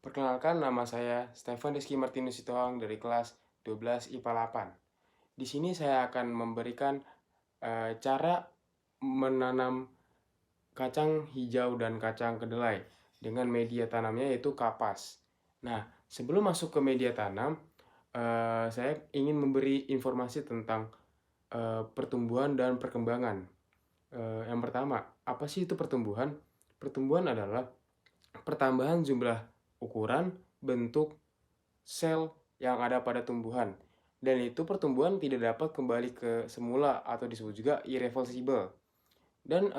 Perkenalkan, nama saya Stefan Rizky Martinus Sitohang dari kelas 12 IPA 8. Di sini saya akan memberikan cara menanam kacang hijau dan kacang kedelai dengan media tanamnya yaitu kapas. Nah, sebelum masuk ke media tanam, saya ingin memberi informasi tentang pertumbuhan dan perkembangan. Yang pertama, apa sih itu pertumbuhan? Pertumbuhan adalah pertambahan jumlah ukuran, bentuk, sel yang ada pada tumbuhan. Dan itu pertumbuhan tidak dapat kembali ke semula atau disebut juga irreversible. Dan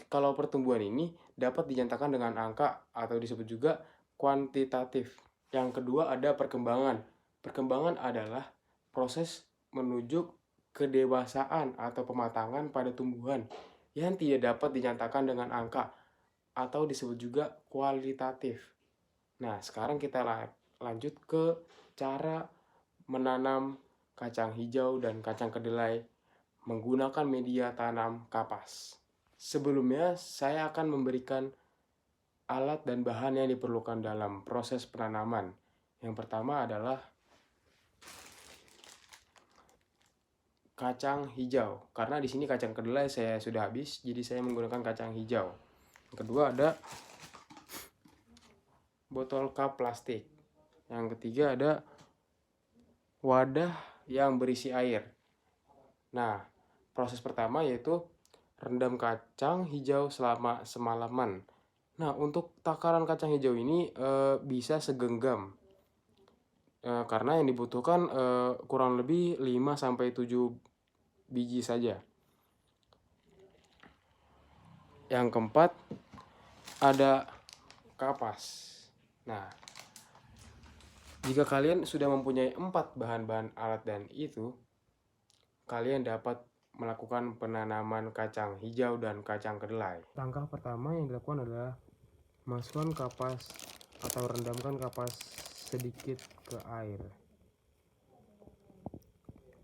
kalau pertumbuhan ini dapat dinyatakan dengan angka atau disebut juga kuantitatif. Yang kedua ada perkembangan. Perkembangan adalah proses menuju kedewasaan atau pematangan pada tumbuhan yang tidak dapat dinyatakan dengan angka atau disebut juga kualitatif. Nah, sekarang kita lanjut ke cara menanam kacang hijau dan kacang kedelai menggunakan media tanam kapas. Sebelumnya, saya akan memberikan alat dan bahan yang diperlukan dalam proses penanaman. Yang pertama adalah kacang hijau. Karena di sini kacang kedelai saya sudah habis, jadi saya menggunakan kacang hijau. Yang kedua ada botol cup plastik. Yang ketiga ada wadah yang berisi air. Nah, proses pertama yaitu rendam kacang hijau selama semalaman. Nah, untuk takaran kacang hijau ini bisa segenggam. Karena yang dibutuhkan kurang lebih 5-7 biji saja. Yang keempat ada kapas. Nah, jika kalian sudah mempunyai 4 bahan-bahan alat dan itu, kalian dapat melakukan penanaman kacang hijau dan kacang kedelai. Langkah pertama yang dilakukan adalah masukkan kapas atau rendamkan kapas sedikit ke air.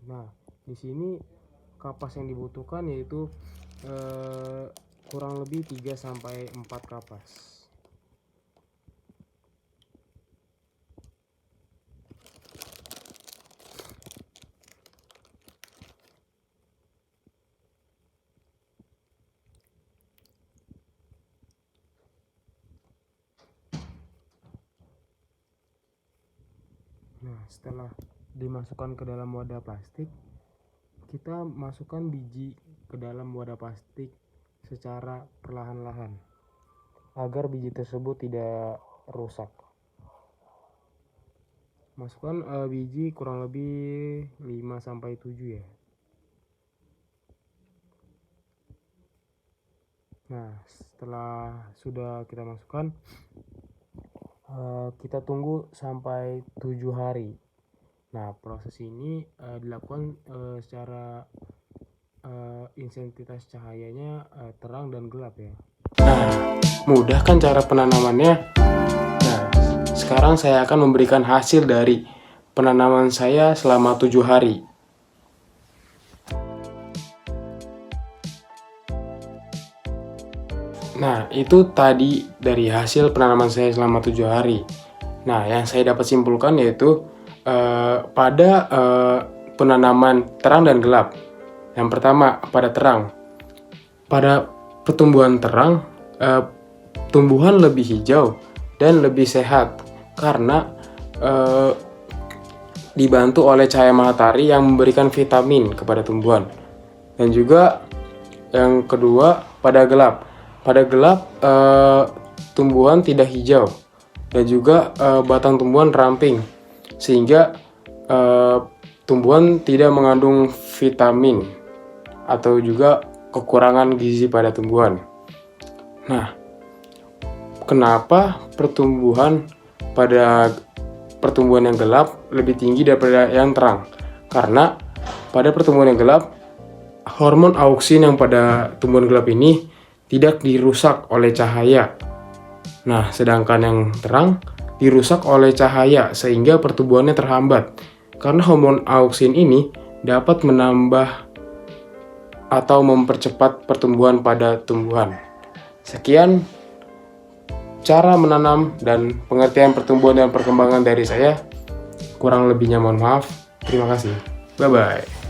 Nah, di sini kapas yang dibutuhkan yaitu kurang lebih 3-4 kapas. Nah, setelah dimasukkan ke dalam wadah plastik, kita masukkan biji ke dalam wadah plastik secara perlahan-lahan agar biji tersebut tidak rusak. Masukkan biji kurang lebih 5-7 ya. Nah, setelah sudah kita masukkan, kita tunggu sampai 7 hari. Nah, proses ini dilakukan secara intensitas cahayanya terang dan gelap ya. Nah, mudah kan cara penanamannya? Nah, sekarang saya akan memberikan hasil dari penanaman saya selama 7 hari. Nah, itu tadi dari hasil penanaman saya selama 7 hari. Nah, yang saya dapat simpulkan yaitu pada penanaman terang dan gelap. Yang pertama, pada terang. Pada pertumbuhan terang, tumbuhan lebih hijau dan lebih sehat karena dibantu oleh cahaya matahari yang memberikan vitamin kepada tumbuhan. Dan juga yang kedua, pada gelap. Pada gelap, tumbuhan tidak hijau dan juga batang tumbuhan ramping sehingga tumbuhan tidak mengandung vitamin atau juga kekurangan gizi pada tumbuhan. Nah, kenapa pertumbuhan yang gelap lebih tinggi daripada yang terang? Karena pada pertumbuhan yang gelap, hormon auksin yang pada tumbuhan gelap ini tidak dirusak oleh cahaya. Nah, sedangkan yang terang dirusak oleh cahaya sehingga pertumbuhannya terhambat. Karena hormon auksin ini dapat menambah atau mempercepat pertumbuhan pada tumbuhan. Sekian cara menanam dan pengertian pertumbuhan dan perkembangan dari saya. Kurang lebihnya mohon maaf. Terima kasih. Bye-bye.